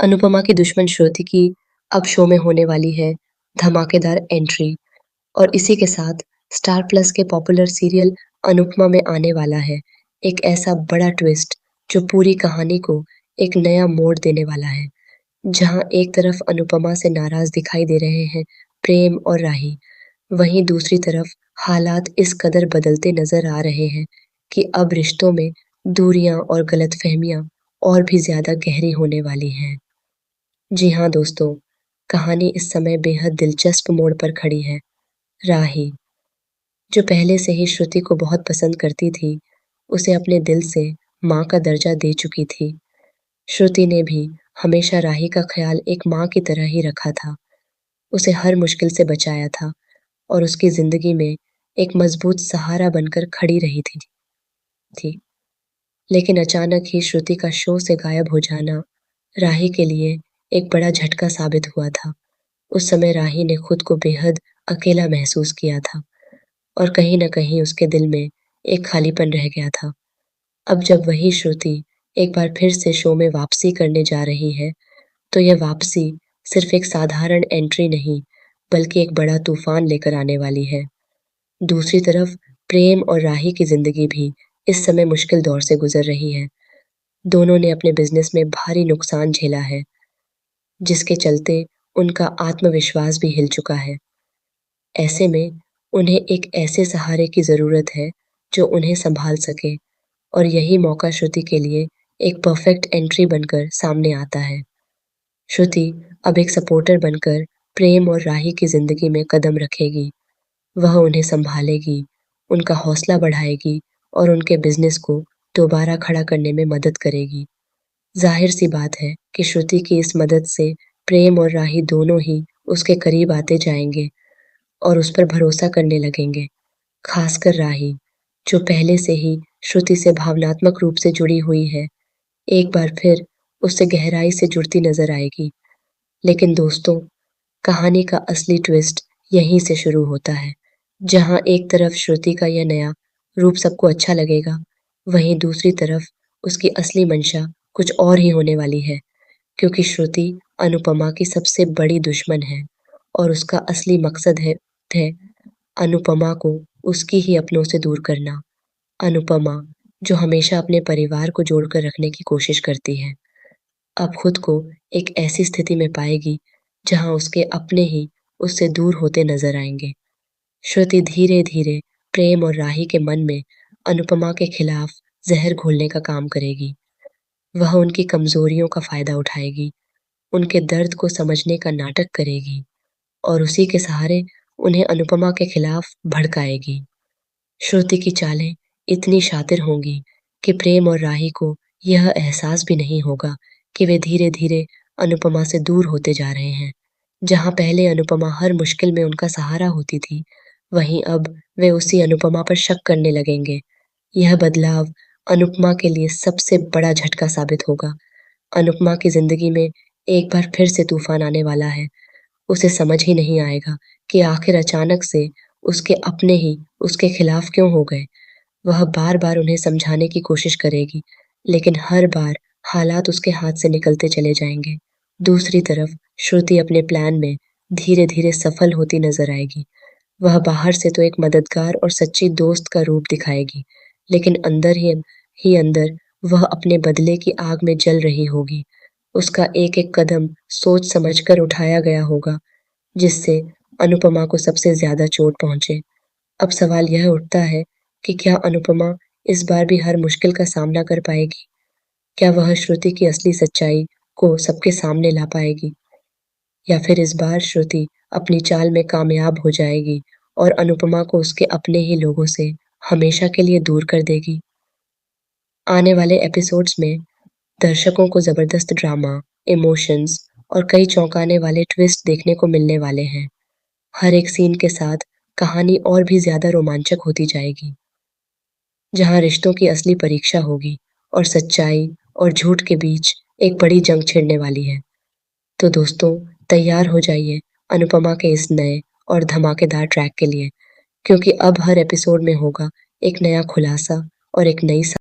अनुपमा की दुश्मन श्रुति की अब शो में होने वाली है धमाकेदार एंट्री। और इसी के साथ स्टार प्लस के पॉपुलर सीरियल अनुपमा में आने वाला है एक ऐसा बड़ा ट्विस्ट जो पूरी कहानी को एक नया मोड़ देने वाला है। जहां एक तरफ अनुपमा से नाराज दिखाई दे रहे हैं प्रेम और राही, वहीं दूसरी तरफ हालात इस कदर बदलते नजर आ रहे हैं कि अब रिश्तों में दूरियां और गलतफहमियां और भी ज्यादा गहरी होने वाली हैं। जी हाँ दोस्तों, कहानी इस समय बेहद दिलचस्प मोड़ पर खड़ी है। राही, जो पहले से ही श्रुति को बहुत पसंद करती थी, उसे अपने दिल से माँ का दर्जा दे चुकी थी। श्रुति ने भी हमेशा राही का ख्याल एक माँ की तरह ही रखा था, उसे हर मुश्किल से बचाया था और उसकी जिंदगी में एक मजबूत सहारा बनकर खड़ी रही थी। लेकिन अचानक ही श्रुति का शो से गायब हो जाना राही के लिए एक बड़ा झटका साबित हुआ था। उस समय राही ने खुद को बेहद अकेला महसूस किया था और कहीं न कहीं उसके दिल में एक खालीपन रह गया था। अब जब वही श्रुति एक बार फिर से शो में वापसी करने जा रही है, तो यह वापसी सिर्फ एक साधारण एंट्री नहीं, बल्कि एक बड़ा तूफान लेकर आने वाली है। दूसरी तरफ प्रेम और राही की जिंदगी भी इस समय मुश्किल दौर से गुजर रही है। दोनों ने अपने बिजनेस में भारी नुकसान झेला है, जिसके चलते उनका आत्मविश्वास भी हिल चुका है। ऐसे में उन्हें एक ऐसे सहारे की ज़रूरत है जो उन्हें संभाल सके, और यही मौका श्रुति के लिए एक परफेक्ट एंट्री बनकर सामने आता है। श्रुति अब एक सपोर्टर बनकर प्रेम और राही की ज़िंदगी में कदम रखेगी। वह उन्हें संभालेगी, उनका हौसला बढ़ाएगी और उनके बिजनेस को दोबारा खड़ा करने में मदद करेगी। ज़ाहिर सी बात है कि श्रुति की इस मदद से प्रेम और राही दोनों ही उसके करीब आते जाएंगे और उस पर भरोसा करने लगेंगे। खासकर राही, जो पहले से ही श्रुति से भावनात्मक रूप से जुड़ी हुई है, एक बार फिर उससे गहराई से जुड़ती नजर आएगी। लेकिन दोस्तों, कहानी का असली ट्विस्ट यहीं से शुरू होता है। जहां एक तरफ श्रुति का यह नया रूप सबको अच्छा लगेगा, वहीं दूसरी तरफ उसकी असली मंशा कुछ और ही होने वाली है। क्योंकि श्रुति अनुपमा की सबसे बड़ी दुश्मन है और उसका असली मकसद है अनुपमा को उसकी ही अपनों से दूर करना। अनुपमा, जो हमेशा अपने परिवार को जोड़कर रखने की कोशिश करती है, अब खुद को एक ऐसी स्थिति में पाएगी जहां उसके अपने ही उससे दूर होते नजर आएंगे। श्रुति धीरे धीरे प्रेम और राही के मन में अनुपमा के खिलाफ जहर घोलने का काम करेगी। वह उनकी कमजोरियों का फायदा उठाएगी, उनके दर्द को समझने का नाटक करेगी और उसी के सहारे उन्हें अनुपमा के खिलाफ भड़काएगी। श्रुति की चालें इतनी शातिर होंगी कि प्रेम और राही को यह एहसास भी नहीं होगा कि वे धीरे धीरे अनुपमा से दूर होते जा रहे हैं। जहां पहले अनुपमा हर मुश्किल में उनका सहारा होती थी, वहीं अब वे उसी अनुपमा पर शक करने लगेंगे। यह बदलाव अनुपमा के लिए सबसे बड़ा झटका साबित होगा। अनुपमा की जिंदगी में एक बार फिर से तूफान आने वाला है। उसे समझ ही नहीं आएगा कि आखिर अचानक से उसके अपने ही उसके खिलाफ क्यों हो गए। वह बार-बार उन्हें समझाने की कोशिश करेगी, लेकिन हर बार हालात उसके हाथ से निकलते चले जाएंगे। दूसरी तरफ श्रुति अपने प्लान में धीरे-धीरे सफल होती नजर आएगी। वह बाहर से तो एक मददगार और सच्ची दोस्त का रूप दिखाएगी, लेकिन अंदर ही अंदर वह अपने बदले की आग में जल रही होगी। उसका एक-एक कदम सोच समझकर उठाया गया होगा, जिससे अनुपमा को सबसे ज्यादा चोट पहुंचे। अब सवाल यह उठता है कि क्या अनुपमा इस बार भी हर मुश्किल का सामना कर पाएगी? क्या वह श्रुति की असली सच्चाई को सबके सामने ला पाएगी? या फिर इस बार श्रुति अपनी चाल में कामयाब हो जाएगी और अनुपमा को उसके अपने ही लोगों से हमेशा के लिए दूर कर देगी? आने वाले एपिसोड्स में दर्शकों को जबरदस्त ड्रामा, इमोशंस और कई चौंकाने वाले ट्विस्ट देखने को मिलने वाले हैं। हर एक सीन के साथ कहानी और भी ज्यादा रोमांचक होती जाएगी, जहां रिश्तों की असली परीक्षा होगी और सच्चाई और झूठ के बीच एक बड़ी जंग छिड़ने वाली है। तो दोस्तों, तैयार हो जाइए अनुपमा के इस नए और धमाकेदार ट्रैक के लिए, क्योंकि अब हर एपिसोड में होगा एक नया खुलासा और एक नई